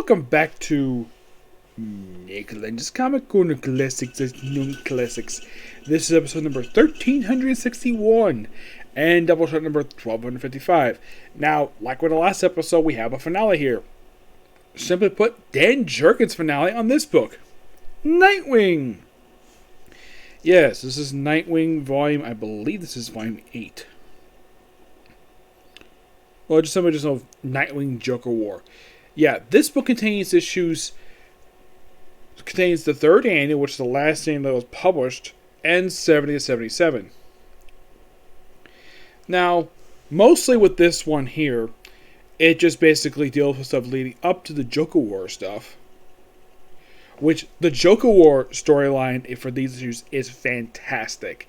welcome back to Lenz's Comic Corner Classics as New Classics. This is episode number 1361 and Doubleshot number 1255. Now, like with the last episode, we have a finale here. Simply put, Dan Jurgens' finale on this book, Nightwing. Yes, this is Nightwing volume, I believe this is volume 8. Well, just somebody just know Nightwing Joker War. Yeah, this book contains the third annual, which is the last annual that was published, and 70 to 77. Now, mostly with this one here, it just basically deals with stuff leading up to the Joker War stuff. Which, the Joker War storyline for these issues is fantastic.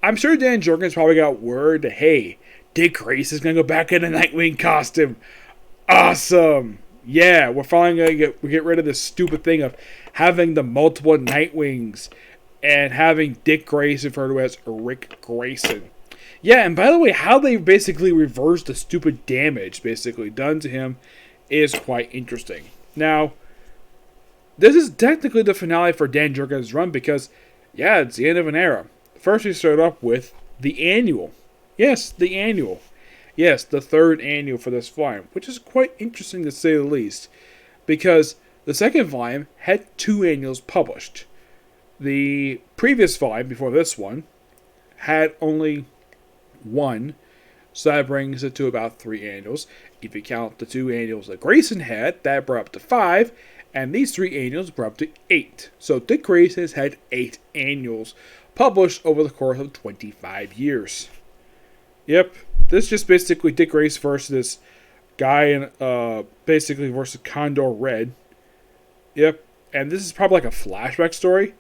I'm sure Dan Jurgens probably got word that, hey, Dick Grayson is going to go back in a Nightwing costume. Awesome! Yeah, we're finally going to get rid of this stupid thing of having the multiple Nightwings and having Dick Grayson referred to as Rick Grayson. Yeah, and by the way, how they basically reversed the stupid damage basically done to him is quite interesting. Now, this is technically the finale for Dan Jurgens' run because, yeah, it's the end of an era. First, we start off with the annual. Yes, the annual. Yes, the third annual for this volume, which is quite interesting to say the least, because the second volume had 2 annuals published. The previous volume, before this one, had only 1, so that brings it to about 3 annuals. If you count the 2 annuals that Grayson had, that brought up to 5, and these 3 annuals brought up to 8. So Dick Grayson has had 8 annuals published over the course of 25 years. Yep, this is just basically Dick Grayson versus this guy in, basically versus Condor Red. Yep, and this is probably like a flashback story.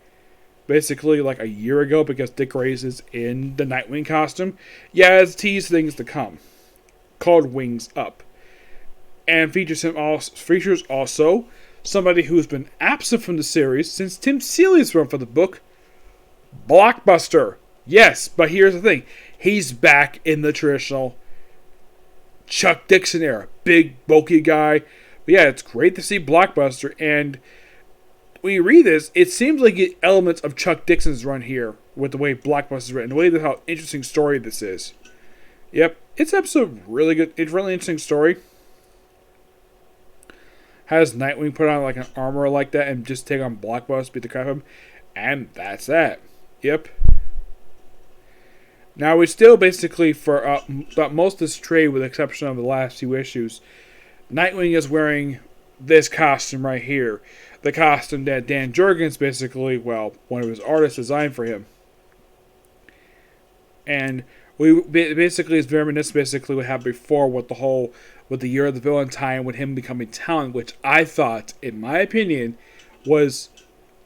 Basically like a year ago because Dick Grayson's in the Nightwing costume. Yeah, it's teased things to come. Called Wings Up. And features also somebody who's been absent from the series since Tim Seeley's run for the book, Blockbuster. Yes, but here's the thing. He's back in the traditional Chuck Dixon era. Big, bulky guy. But yeah, it's great to see Blockbuster. And when you read this, it seems like it elements of Chuck Dixon's run here with the way Blockbuster's written. The way that how interesting story this is. Yep, it's episode really good. It's a really interesting story. Has Nightwing put on like an armor like that and just take on Blockbuster, beat the crap out of him. And that's that. Yep. Now, we still basically, for most of this trade, with the exception of the last 2 issues, Nightwing is wearing this costume right here. The costume that Dan Jurgens basically, well, one of his artists designed for him. And we basically, it's very reminiscent basically what happened before with the Year of the Villain tie-in with him becoming Talon, which I thought, in my opinion, was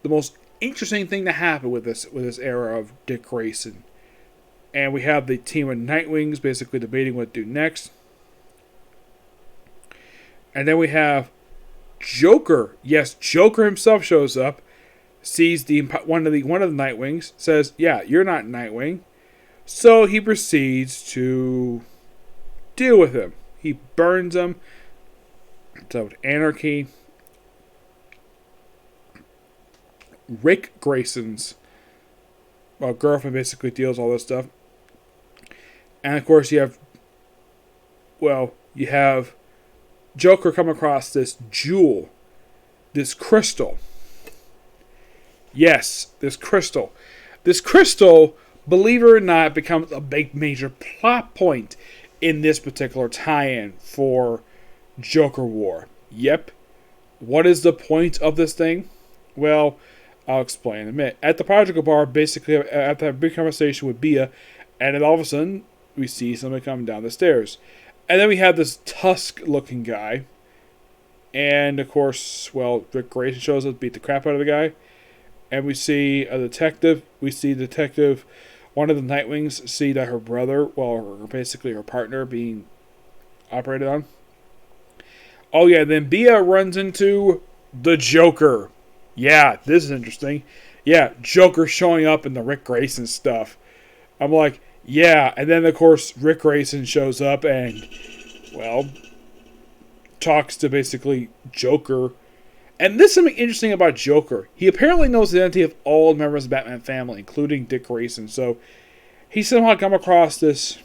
the most interesting thing to happen with this era of Dick Grayson. And we have the team of Nightwings basically debating what to do next. And then we have Joker. Yes, Joker himself shows up, sees one of the Nightwings, says, "Yeah, you're not Nightwing." So he proceeds to deal with him. He burns him. So anarchy. Rick Grayson's girlfriend basically deals all this stuff. And of course you have Joker come across this jewel, this crystal. Yes, this crystal. This crystal, believe it or not, becomes a big major plot point in this particular tie-in for Joker War. Yep. What is the point of this thing? Well, I'll explain in a minute. At the Prodigal Bar, basically, after a big conversation with Bia, and then all of a sudden, we see somebody coming down the stairs. And then we have this Tusk-looking guy. And, of course, well, Rick Grayson shows up to beat the crap out of the guy. And we see a detective. One of the Nightwings, see that her brother, basically her partner, being operated on. Oh, yeah, then Bia runs into the Joker. Yeah, this is interesting. Yeah, Joker showing up in the Rick Grayson stuff. I'm like, yeah. And then, of course, Rick Grayson shows up and, well, talks to basically Joker. And this is something interesting about Joker. He apparently knows the identity of all members of the Batman family, including Dick Grayson. So he somehow come across this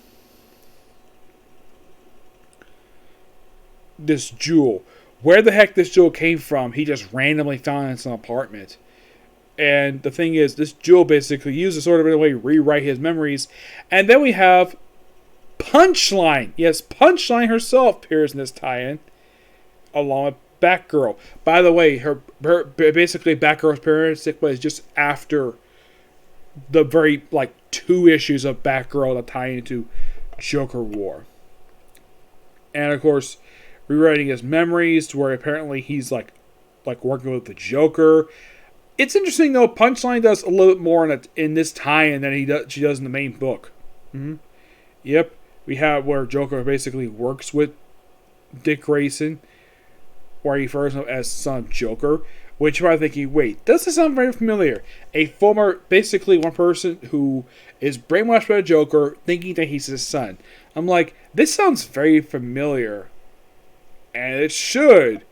jewel. Where the heck this jewel came from, he just randomly found it in some apartment. And the thing is, this jewel basically uses sort of in a way rewrite his memories. And then we have Punchline. Yes, Punchline herself appears in this tie-in, along with Batgirl. By the way, her basically Batgirl's appearance took place just after the very 2 issues of Batgirl that tie into Joker War. And of course, rewriting his memories to where apparently he's like working with the Joker. It's interesting though. Punchline does a little bit more in this tie-in than she does in the main book. Mm-hmm. Yep, we have where Joker basically works with Dick Grayson, where he refers to him as son of Joker. Which you're thinking, wait, does this sound very familiar? A former, basically one person who is brainwashed by the Joker, thinking that he's his son. I'm like, this sounds very familiar. And it should.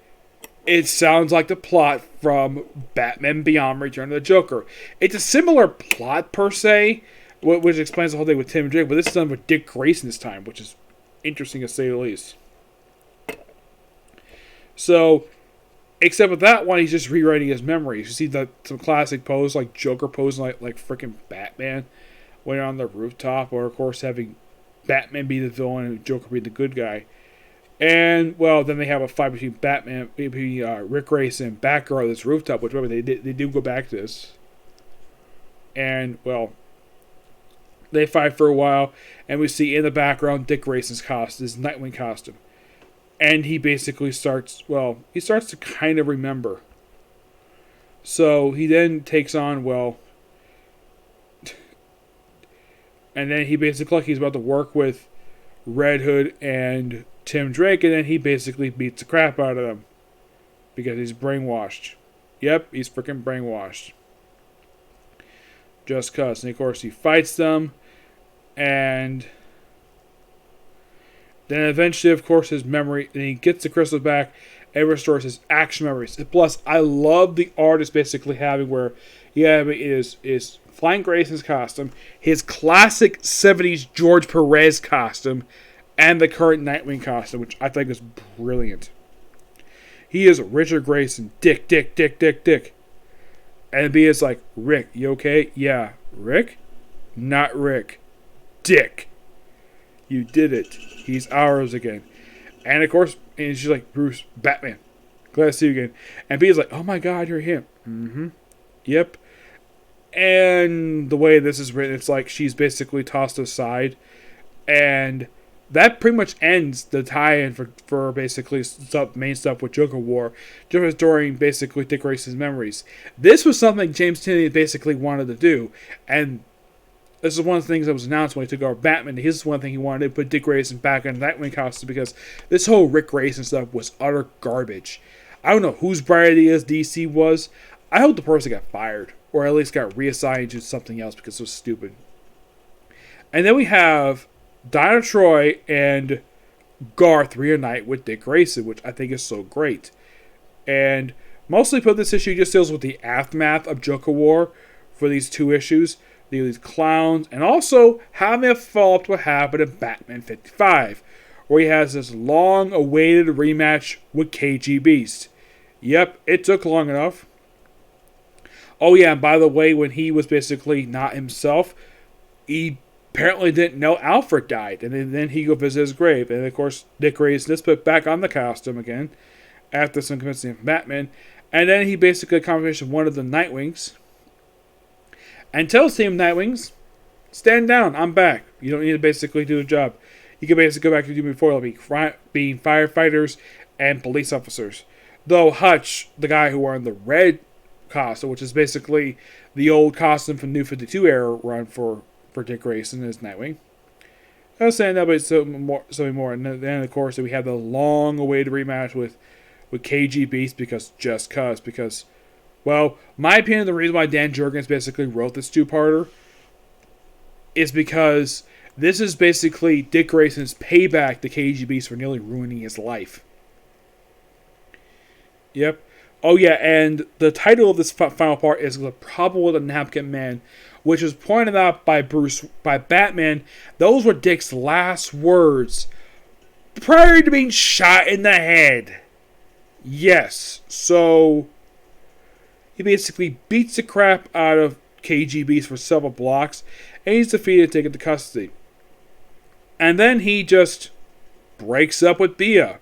It sounds like the plot from Batman Beyond Return of the Joker. It's a similar plot, per se, which explains the whole thing with Tim Drake, but this is done with Dick Grayson this time, which is interesting to say the least. So, except with that one, he's just rewriting his memories. You see some classic pose, like Joker posing like freaking Batman, when on the rooftop, or of course having Batman be the villain and Joker be the good guy. And, well, then they have a fight between Rick Grayson and Batgirl on this rooftop, which, remember, they do go back to this. And, well, they fight for a while, and we see in the background Dick Grayson's costume, his Nightwing costume. And he basically starts to kind of remember. So he then takes on, and then he basically, he's about to work with Red Hood and Tim Drake, and then he basically beats the crap out of them because he's brainwashed. Yep, he's freaking brainwashed. Just cuz. And of course he fights them, and then eventually, of course, his memory, and he gets the crystal back and restores his action memories. Plus, I love the artist basically having where is Flying Grayson's costume, his classic 70s George Perez costume, and the current Nightwing costume, which I think is brilliant. He is Richard Grayson, Dick. And B is like, Rick, you okay? Yeah. Rick? Not Rick. Dick. You did it. He's ours again. And of course, and she's like, Bruce, Batman. Glad to see you again. And B is like, oh my god, you're him. Mm-hmm. Yep. And the way this is written, it's like she's basically tossed aside. And that pretty much ends the tie-in for basically main stuff with Joker War, just during basically Dick Grayson's memories. This was something James Tynion basically wanted to do, and this is one of the things that was announced when he took over Batman. This is one thing he wanted to put Dick Grayson back in the Nightwing costume, because this whole Rick Grayson stuff was utter garbage. I don't know whose bright idea DC was. I hope the person got fired, or at least got reassigned to something else because it was stupid. And then we have Dinah Troy and Garth reunite with Dick Grayson, which I think is so great. And mostly put this issue just deals with the aftermath of Joker War for these 2 issues. These clowns, and also having a follow-up to what happened in Batman 55, where he has this long-awaited rematch with KG Beast. Yep, it took long enough. Oh yeah, and by the way, when he was basically not himself, he apparently didn't know Alfred died, and then he go visit his grave, and of course Dick Grayson is put back on the costume again after some convincing from Batman, and then he basically confirmation one of the Nightwings, and tells Team Nightwings, stand down, I'm back. You don't need to basically do the job. You can basically go back to do before, being firefighters and police officers. Though Hutch, the guy who wore the red costume, which is basically the old costume from New 52 era run for Dick Grayson as Nightwing. I was saying that, but something more. And then, of course, we have the long-awaited rematch with KG Beast because, well, my opinion, the reason why Dan Jurgens basically wrote this 2-parter is because this is basically Dick Grayson's payback to KG Beast for nearly ruining his life. Yep. Oh yeah, and the title of this final part is "The Problem with the Napkin Man," which was pointed out by Batman. Those were Dick's last words prior to being shot in the head. Yes, so he basically beats the crap out of KGBs for several blocks, and he's defeated, taken to custody. And then he just breaks up with Bia,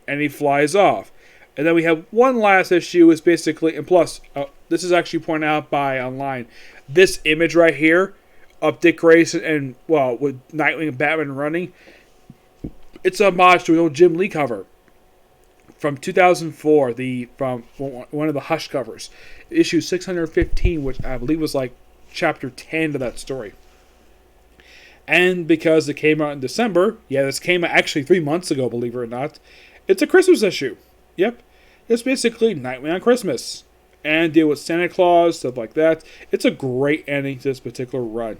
and he flies off. And then we have one last issue, is basically, and plus, this is actually pointed out by online, this image right here of Dick Grayson and, well, with Nightwing and Batman running, it's a homage to an old Jim Lee cover from 2004, from one of the Hush covers, issue 615, which I believe was like chapter 10 to that story. And because it came out in December, yeah, this came out actually 3 months ago, believe it or not, it's a Christmas issue. Yep. It's basically Nightwing on Christmas. And deal with Santa Claus, stuff like that. It's a great ending to this particular run.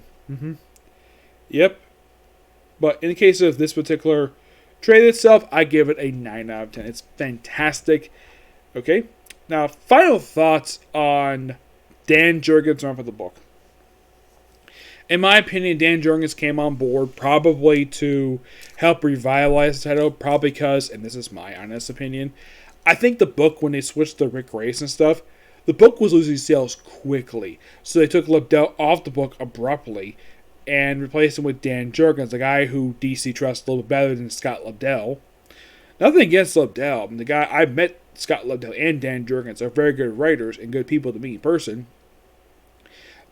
Yep. But in the case of this particular trade itself, I give it a 9 out of 10. It's fantastic. Okay. Now, final thoughts on Dan Jurgens' run for the book. In my opinion, Dan Jurgens came on board probably to help revitalize the title, probably because, and this is my honest opinion, I think the book, when they switched to Rick Grayson stuff, the book was losing sales quickly. So they took Lobdell off the book abruptly and replaced him with Dan Jurgens, the guy who DC trusts a little bit better than Scott Lobdell. Nothing against Lobdell. The guy, I've met Scott Lobdell and Dan Jurgens. They're very good writers and good people to me in person.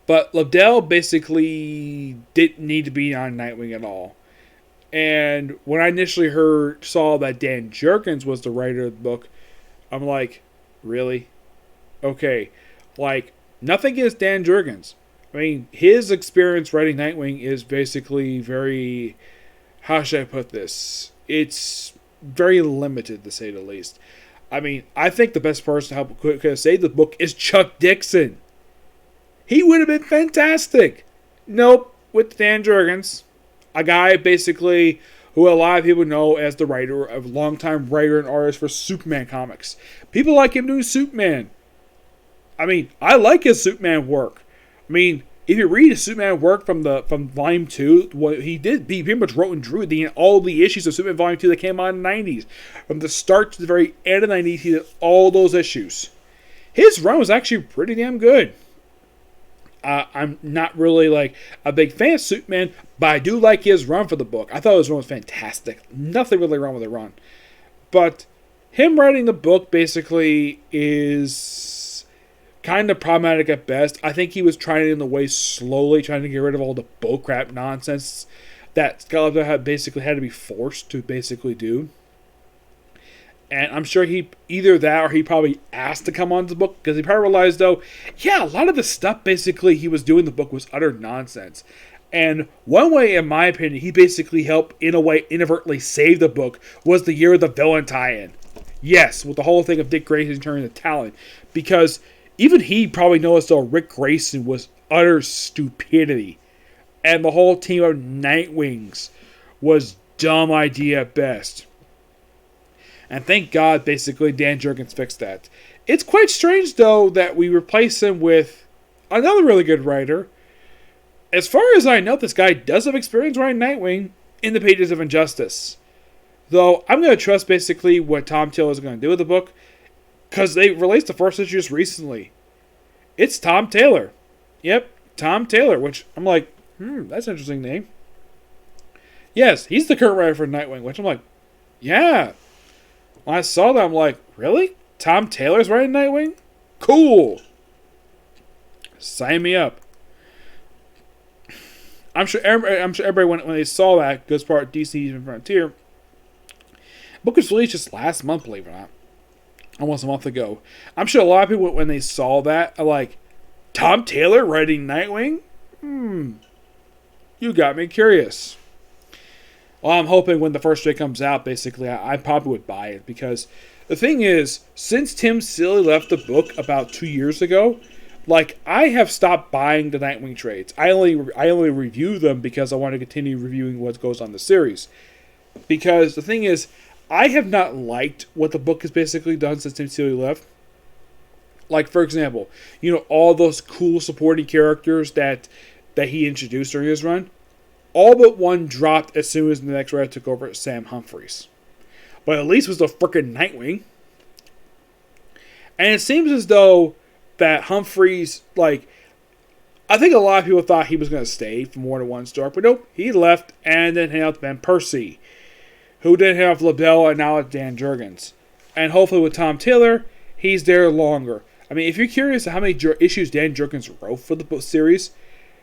But Lobdell basically didn't need to be on Nightwing at all. And when I initially saw that Dan Jurgens was the writer of the book, I'm like, really? Okay. Like, nothing against Dan Jurgens. I mean, his experience writing Nightwing is basically very, how should I put this? It's very limited, to say the least. I mean, I think the best person to help could have saved the book is Chuck Dixon. He would have been fantastic. Nope, with Dan Jurgens, a guy basically who a lot of people know as the writer, a longtime writer and artist for Superman comics. People like him doing Superman. I mean, I like his Superman work. I mean, if you read his Superman work from Volume 2, what he pretty much wrote and drew all the issues of Superman Volume 2 that came out in the 90s. From the start to the very end of the 90s, he did all those issues. His run was actually pretty damn good. I'm not really like a big fan of Superman, but I do like his run for the book. I thought his run was fantastic. Nothing really wrong with the run. But him writing the book basically is kind of problematic at best. I think he was trying it in the way slowly, trying to get rid of all the bullcrap nonsense that Scott had to be forced to basically do. And I'm sure he either that or he probably asked to come on the book because he probably realized, though, yeah, a lot of the stuff basically he was doing in the book was utter nonsense. And one way, in my opinion, he basically helped, in a way, inadvertently save the book was the Year of the Villain tie-in. Yes, with the whole thing of Dick Grayson turning to Talon. Because even he probably noticed, though, Rick Grayson was utter stupidity. And the whole team of Nightwings was dumb idea at best. And thank God, basically, Dan Jurgens fixed that. It's quite strange, though, that we replace him with another really good writer. As far as I know, this guy does have experience writing Nightwing in the pages of Injustice. Though, I'm going to trust, basically, what Tom Taylor is going to do with the book, because they released the first issue just recently. It's Tom Taylor. Yep, Tom Taylor, which I'm like, that's an interesting name. Yes, he's the current writer for Nightwing, which I'm like, yeah. When I saw that, I'm like, really? Tom Taylor's writing Nightwing? Cool. Sign me up. I'm sure everybody when they saw that, goes part of DC and Frontier. Book was released just last month, believe it or not. Almost a month ago. I'm sure a lot of people, when they saw that, are like, Tom Taylor writing Nightwing? You got me curious. Well, I'm hoping when the first trade comes out, basically, I probably would buy it. Because the thing is, since Tim Seeley left the book about 2 years ago, like, I have stopped buying the Nightwing trades. I only review them because I want to continue reviewing what goes on in the series. Because the thing is, I have not liked what the book has basically done since Tim Seeley left. Like, for example, all those cool supporting characters that he introduced during his run, all but one dropped as soon as the next writer took over, Sam Humphries. But at least it was the frickin' Nightwing. And it seems as though that Humphries, I think a lot of people thought he was going to stay for more than one story, but nope, he left and then hit out Ben Percy, who then hit off LaBelle, and now it's Dan Jurgens. And hopefully with Tom Taylor, he's there longer. I mean, if you're curious how many issues Dan Jurgens wrote for the book series,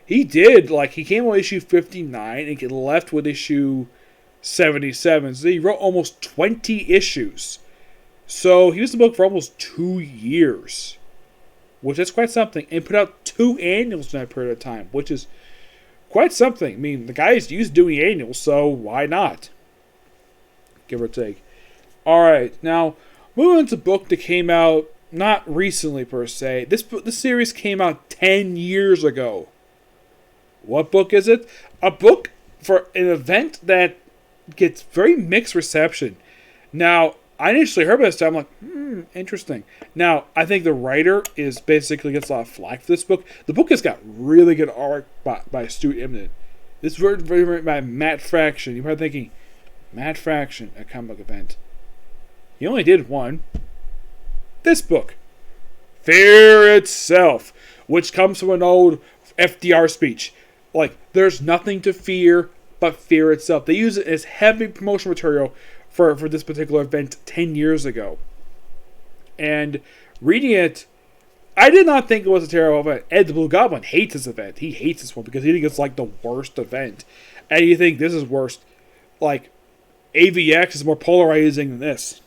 he did. He came on issue 59 and left with issue 77. So he wrote almost 20 issues. So he was in the book for almost 2 years, which is quite something. And put out 2 annuals in that period of time, which is quite something. I mean, the guy's used to doing annuals, so why not? Give or take. Alright, now, moving on to a book that came out not recently per se. This series came out 10 years ago. What book is it? A book for an event that gets very mixed reception. Now, I initially heard about this time, I'm like, interesting. Now, I think the writer basically gets a lot of flack for this book. The book has got really good art by Stuart Immonen. This is written by Matt Fraction. You're probably thinking, Matt Fraction, a comic book event. He only did one. This book, Fear Itself, which comes from an old FDR speech. There's nothing to fear but fear itself. They use it as heavy promotional material for this particular event 10 years ago. And reading it, I did not think it was a terrible event. Ed the Blue Goblin hates this event. He hates this one because he thinks it's the worst event. And you think this is worse. AVX is more polarizing than this.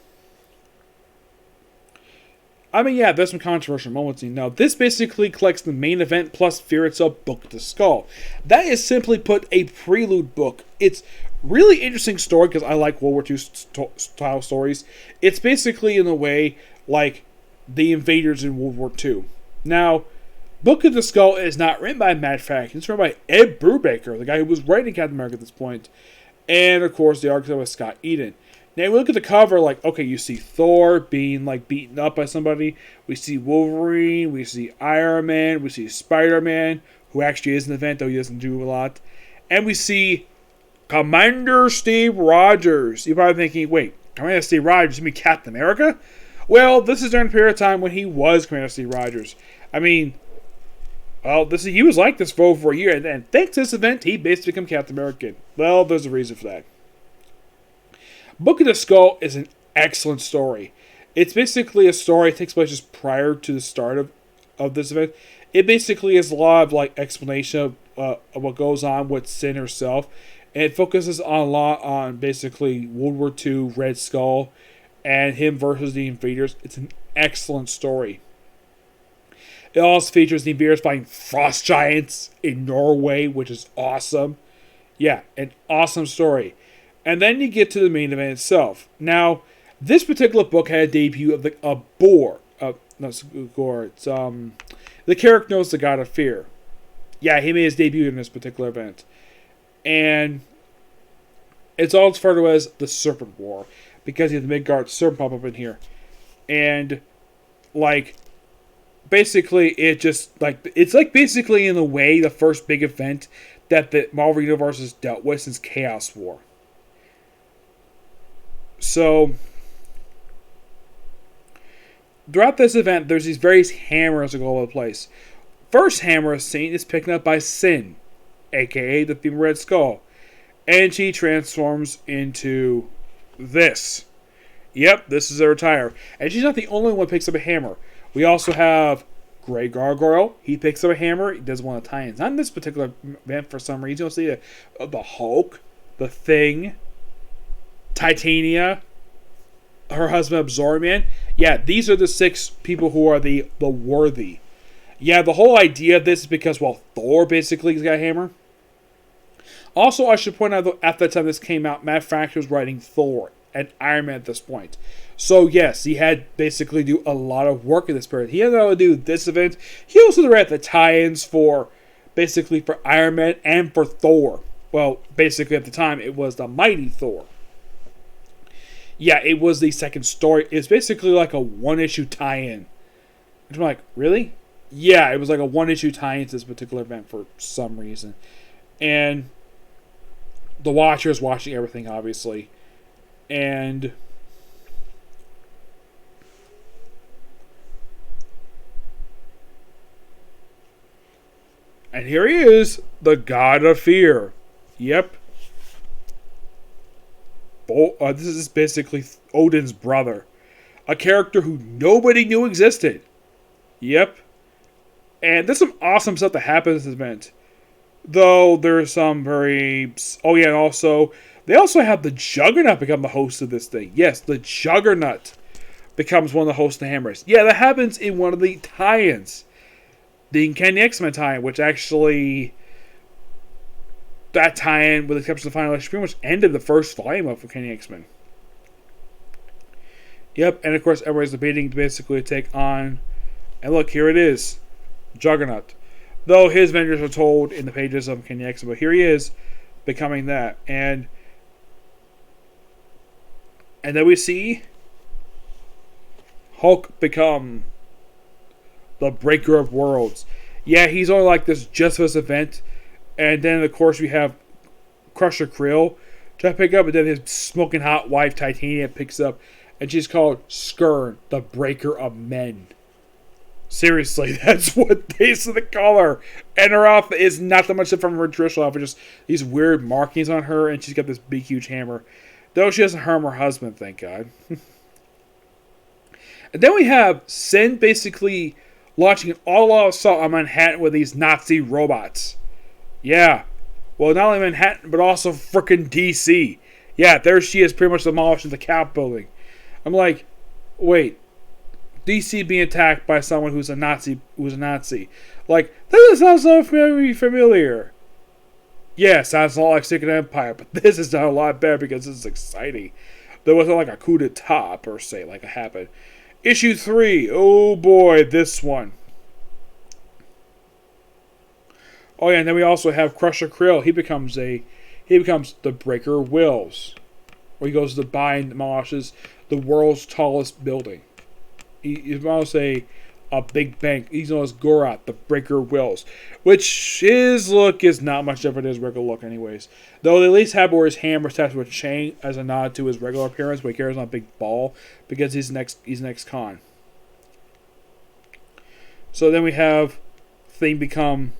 I mean, yeah, there's some controversial moments. This basically collects the main event plus Fear Itself Book of the Skull. That is simply put a prelude book. It's really interesting story because I like World War II style stories. It's basically in a way like the invaders in World War II. Now, Book of the Skull is not written by Matt Fraction. It's written by Ed Brubaker, the guy who was writing Captain America at this point. And, of course, the artist was Scott Eden. Now, we look at the cover, okay, you see Thor being, beaten up by somebody. We see Wolverine. We see Iron Man. We see Spider-Man, who actually is an event, though he doesn't do a lot. And we see Commander Steve Rogers. You're probably thinking, wait, Commander Steve Rogers, you mean Captain America? Well, this is during a period of time when he was Commander Steve Rogers. I mean, he was like this for over a year, and then thanks to this event, he basically became Captain America. Well, there's a reason for that. Book of the Skull is an excellent story. It's basically a story that takes place just prior to the start of this event. It basically is a lot of explanation of what goes on with Sin herself, and it focuses a lot on basically World War II, Red Skull, and him versus the invaders. It's an excellent story. It also features the invaders fighting frost giants in Norway, which is awesome. Yeah, an awesome story. And then you get to the main event itself. Now, this particular book had a debut of Boar. It's the character knows the God of Fear. Yeah, he made his debut in this particular event. And it's all referred to as the Serpent War, because you have the Midgard serpent pop up in here. And, basically, it's basically in a way the first big event that the Marvel Universe has dealt with since Chaos War. So, throughout this event, there's these various hammers that go all over the place. First hammer scene is picked up by Sin, aka the female Red Skull. And she transforms into this. Yep, this is her attire. And she's not the only one who picks up a hammer. We also have Grey Gargoyle. He picks up a hammer. He does one of the tie-ins. Not in this particular event for some reason. You'll see the Hulk, the Thing, Titania, her husband Absorbman. Yeah, these are the 6 people who are the worthy. Yeah, the whole idea of this is because, Thor basically has got a hammer. Also, I should point out that at the time this came out, Matt Fraction was writing Thor and Iron Man at this point. So, yes, he had basically do a lot of work in this period. He had to do this event. He also read the tie-ins for Iron Man and for Thor. Well, basically at the time, it was the Mighty Thor. Yeah, it was the second story. It's basically like a one-issue tie-in. And I'm like, really? Yeah, it was like a one-issue tie-in to this particular event for some reason. And the Watcher is watching everything, obviously. And here he is, the God of Fear. Yep. This is basically Odin's brother. A character who nobody knew existed. Yep. And there's some awesome stuff that happens at this event. Though there's some very... Oh yeah, and also... They also have the Juggernaut become the host of this thing. Yes, the Juggernaut becomes one of the hosts of the Hammers. Yeah, that happens in one of the tie-ins. The Uncanny X-Men tie-in, which actually... That tie-in, with the exception of the final issue, pretty much ended the first volume of Uncanny X-Men. Yep, and of course everybody's debating to basically take on... And look, here it is. Juggernaut. Though his adventures are told in the pages of Uncanny X-Men, but here he is, becoming that. And then we see Hulk become the Breaker of Worlds. Yeah, he's only like this just for this event. And then, of course, we have Crusher Krill try to pick up, and then his smoking hot wife, Titania, picks up. And she's called Skirn, the Breaker of Men. Seriously, that's what they call her. And her outfit is not that much different from her traditional outfit, just these weird markings on her, and she's got this big, huge hammer. Though she doesn't harm her husband, thank God. And then we have Sin basically launching an all-out assault on Manhattan with these Nazi robots. Yeah. Well, not only Manhattan, but also frickin' DC. Yeah, there she is, pretty much demolishing the Cap building. I'm like, wait. DC being attacked by someone who's a Nazi. Like, this sounds so very familiar. Yeah, sounds a lot like Secret Empire, but this is done a lot better because this is exciting. There wasn't like a coup d'etat, per se, like it happened. Issue 3. Oh boy, this one. Oh yeah, and then we also have Crusher Krill. He becomes the Breaker of Wills. Where he goes to buy and demolishes the world's tallest building. He's almost a big bank. He's known as Gorat, the Breaker of Wills. Which his look is not much different than his regular look anyways. Though they at least have where his hammer attached with a chain as a nod to his regular appearance, but he carries on a big ball because he's an ex-con. So then we have Thing become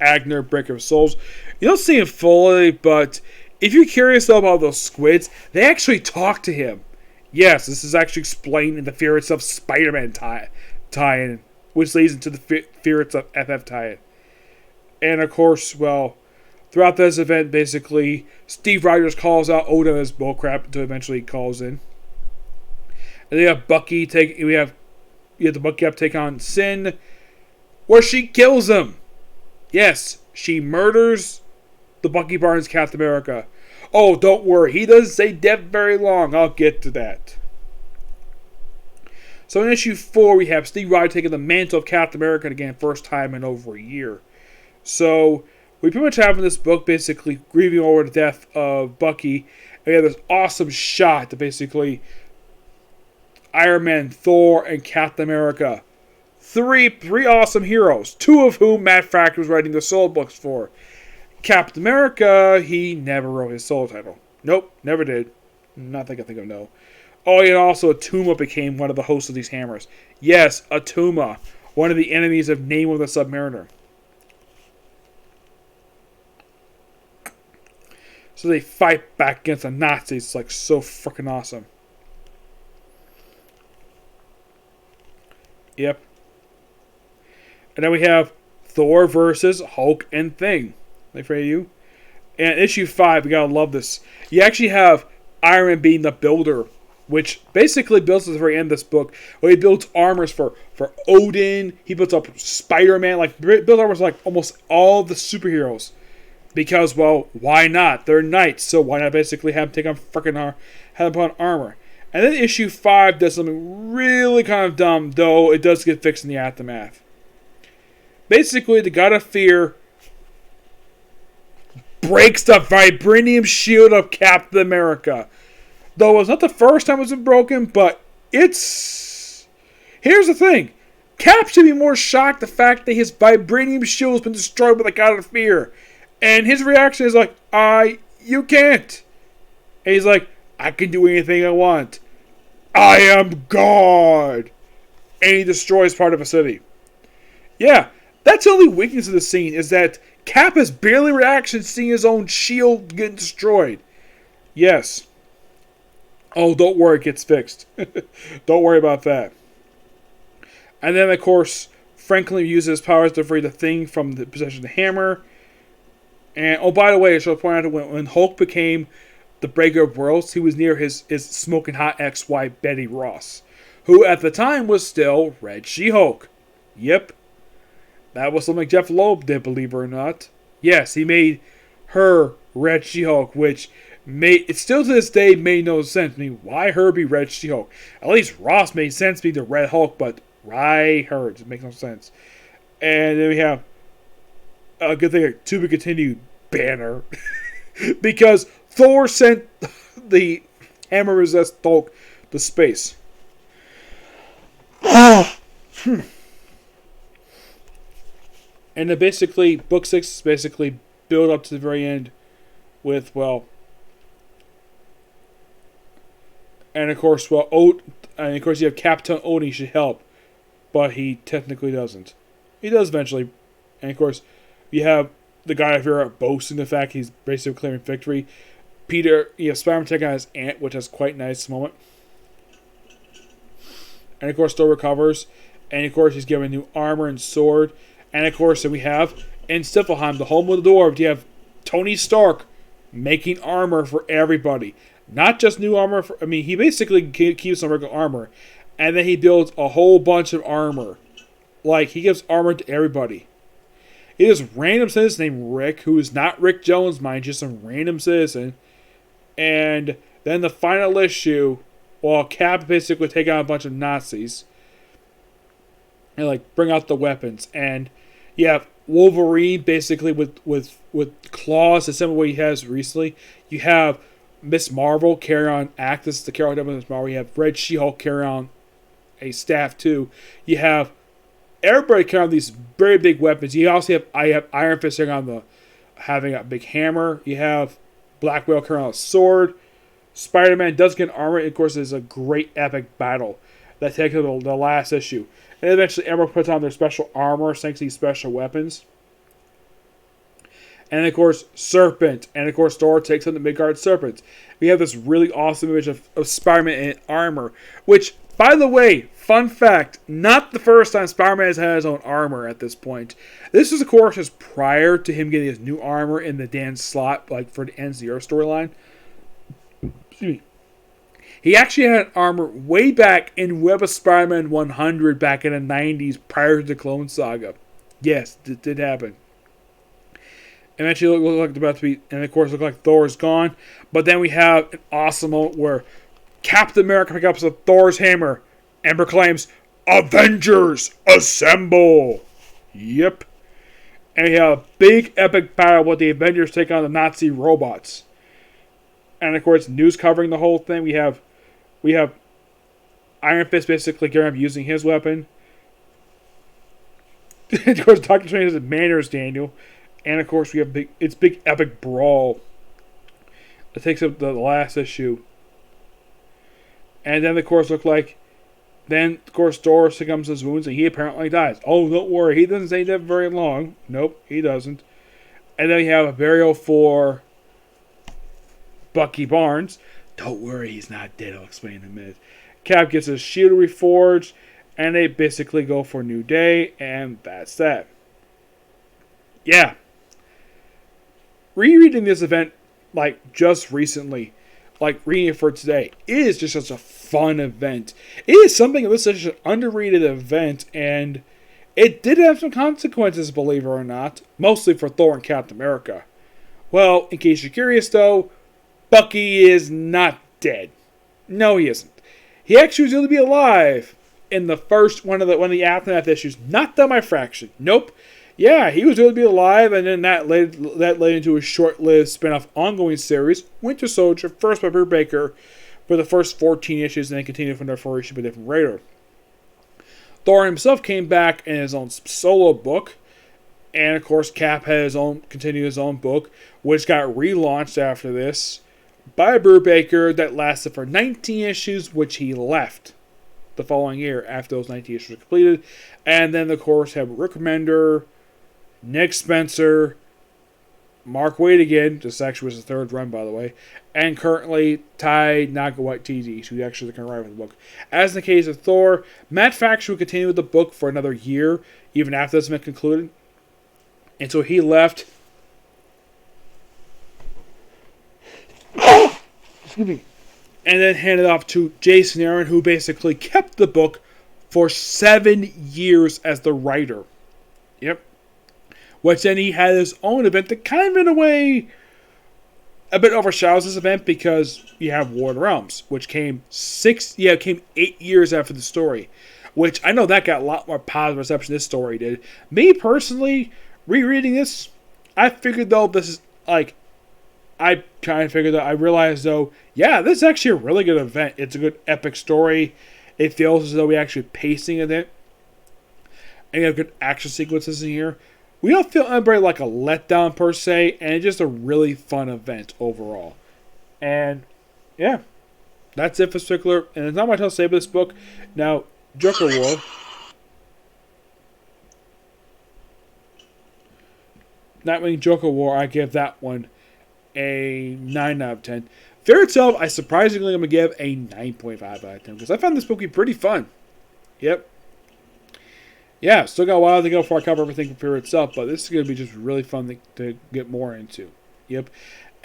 Agner, Breaker of Souls. You don't see him fully, but if you're curious though about those squids, they actually talk to him. Yes, this is actually explained in the Fear Itself Spider-Man tie-in, which leads into the Fear Itself FF tie-in. And of course, well, throughout this event, basically, Steve Rogers calls out Odin as bullcrap until eventually he calls in. And then we have the Bucky up take on Sin, where she kills him. Yes, she murders the Bucky Barnes Captain America. Oh, don't worry. He doesn't stay dead very long. I'll get to that. So in issue 4, we have Steve Rogers taking the mantle of Captain America again, first time in over a year. So we pretty much have in this book basically grieving over the death of Bucky. And we have this awesome shot to basically Iron Man, Thor, and Captain America. Three awesome heroes. 2 of whom Matt Fraction was writing the solo books for. Captain America, he never wrote his solo title. Nope, never did. Not that I can think of, no. Oh, and also Atuma became one of the hosts of these hammers. Yes, Atuma, one of the enemies of Namor the Submariner. So they fight back against the Nazis. It's like so freaking awesome. Yep. And then we have Thor versus Hulk and Thing. Like for you. And issue 5, we gotta love this. You actually have Iron Man being the builder, which basically builds at the very end of this book, where he builds armors for Odin. He builds up Spider-Man, like builds armors like almost all the superheroes. Because, well, why not? They're knights, so why not basically have them take on have them put on armor? And then issue 5 does something really kind of dumb, though it does get fixed in the aftermath. Basically, the God of Fear breaks the vibranium shield of Captain America. Though it's not the first time it's been broken, but it's... Here's the thing. Cap should be more shocked the fact that his vibranium shield has been destroyed by the God of Fear. And his reaction is like, you can't. And he's like, I can do anything I want. I am God. And he destroys part of a city. Yeah, that's the only weakness of the scene, is that Cap has barely reaction seeing his own shield get destroyed. Yes. Oh, don't worry, it gets fixed. Don't worry about that. And then, of course, Franklin uses his powers to free the Thing from the possession of the hammer. And, oh, by the way, I should point out that when Hulk became the Breaker of Worlds, he was near his smoking hot ex-wife, Betty Ross, who at the time was still Red She-Hulk. Yep. That was something Jeff Loeb did, believe it or not. Yes, he made her Red She-Hulk, which it still to this day made no sense. I mean, why her be Red She-Hulk? At least Ross made sense being the Red Hulk, but why her? It makes no sense. And then we have a good thing, to be continued banner. Because Thor sent the hammer resist Hulk to space. And then basically, book 6 is basically build up to the very end with, well, and of course, you have Captain Oni should help, but he technically doesn't. He does eventually. And of course, you have the guy of Europe boasting the fact he's basically claiming victory. Spider-Man taking on his aunt, which is quite a nice moment. And of course, Thor recovers. And of course, he's given new armor and sword. And of course, then we have in Stiflheim, the home of the dwarves, you have Tony Stark making armor for everybody. Not just new armor. He basically keeps some regular armor. And then he builds a whole bunch of armor. Like, he gives armor to everybody. He has a random citizen named Rick, who is not Rick Jones, mind, just some random citizen. And then the final issue, well, Cap basically take out a bunch of Nazis. And, like, bring out the weapons. And you have Wolverine, basically, with claws, the same way he has recently. You have Miss Marvel carry on Actus, the character of Miss Marvel. You have Red She-Hulk carry on a staff, too. You have everybody carry on these very big weapons. You also have Iron Fist having a big hammer. You have Black Widow carrying on a sword. Spider-Man does get armor. Of course, there's a great epic battle that takes the last issue. And eventually, everyone puts on their special armor thanks to these special weapons. And of course, Serpent. And of course, Thor takes on the Midgard Serpent. We have this really awesome image of Spider-Man in armor. Which, by the way, fun fact, not the first time Spider-Man has had his own armor at this point. This is, of course, just prior to him getting his new armor in the Dan Slott, like for the Ends of the Earth storyline. Excuse me. He actually had armor way back in Web of Spider-Man 100 back in the 90s prior to the Clone Saga. Yes, it did happen. Eventually, it looked like about to be, and of course, it looked like Thor is gone. But then we have an awesome moment where Captain America picks up Thor's hammer and proclaims, "Avengers, assemble!" Yep. And we have a big epic battle with the Avengers taking on the Nazi robots. And of course, news covering the whole thing. We have Iron Fist basically gearing up using his weapon. Of course, Doctor Strange has manners, Daniel. And of course, we have big epic brawl that takes up the last issue. And then, of course, Thor succumbs to his wounds and he apparently dies. Oh, don't worry, he doesn't stay dead very long. Nope, he doesn't. And then we have a burial for Bucky Barnes. Don't worry, he's not dead. I'll explain in a minute. Cap gets his shield reforged, and they basically go for a new day, and that's that. Yeah. Rereading this event, like, just recently, like, reading it for today, it is just such a fun event. It is something of such an underrated event, and it did have some consequences, believe it or not, mostly for Thor and Captain America. Well, in case you're curious, though, Bucky is not dead. No, he isn't. He actually was going to be alive in the first one of the Aftermath issues. Not done by Fraction. Nope. Yeah, he was going to be alive, and then that led into a short-lived spin-off ongoing series, Winter Soldier, first by Bruce Baker, for the first 14 issues, and then continued from there for issue by a different writer. Thor himself came back in his own solo book, and of course Cap had continued his own book, which got relaunched after this by Brubaker that lasted for 19 issues, which he left the following year after those 19 issues were completed. And then of course have Rick Remender, Nick Spencer, Mark Waid again, this actually was the third run by the way, and currently Tai Nagawaititi, who actually can write with the book. As in the case of Thor, Matt Fraction would continue with the book for another year, even after this has been concluded. And so he left. Excuse me. And then handed off to Jason Aaron, who basically kept the book for 7 years as the writer. Yep. Which then he had his own event that kind of in a way a bit overshadows this event, because you have War of the Realms, which came 8 years after the story. Which I know that got a lot more positive reception this story did. Me personally, rereading this, I figured though this is like, I kind of figured that I realized though, yeah, this is actually a really good event. It's a good epic story. It feels as though we actually pacing in it. And you have good action sequences in here. We don't feel anybody like a letdown per se, and it's just a really fun event overall. And yeah, that's it for Stickler. And there's not much else to say about this book. Now, Joker War. Nightwing Joker War, I give that one a 9 out of 10. Fear itself, I surprisingly am going to give a 9.5 out of 10, because I found this book to be pretty fun. Yep. Yeah, still got a while to go before I cover everything from Fear itself, but this is going to be just really fun to get more into. Yep.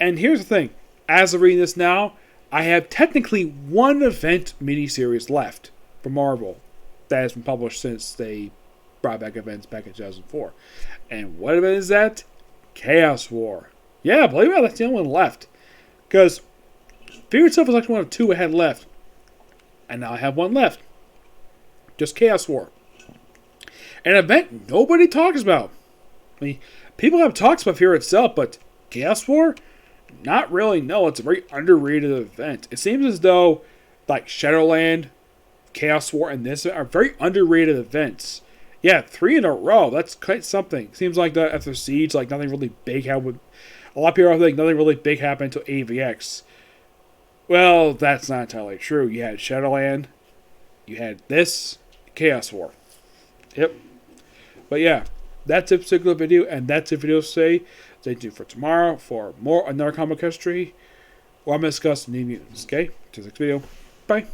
And here's the thing. As of reading this now, I have technically one event miniseries left for Marvel that has been published since they brought back events back in 2004. And what event is that? Chaos War. Yeah, believe it or not, that's the only one left. Because Fear itself was actually one of two I had left. And now I have one left. Just Chaos War. An event nobody talks about. I mean, people have talked about Fear itself, but Chaos War? Not really, no. It's a very underrated event. It seems as though, like, Shadowland, Chaos War, and this are very underrated events. Yeah, 3 in a row. That's quite something. Seems like that after Siege, like, nothing really big happened. A lot of people think nothing really big happened until AVX. Well, that's not entirely true. You had Shadowland, you had this, Chaos War. Yep. But yeah, that's a particular video, and that's a video today. Stay tuned for tomorrow for more another comic history, where I'm going to discuss New Mutants. Okay? To the next video. Bye.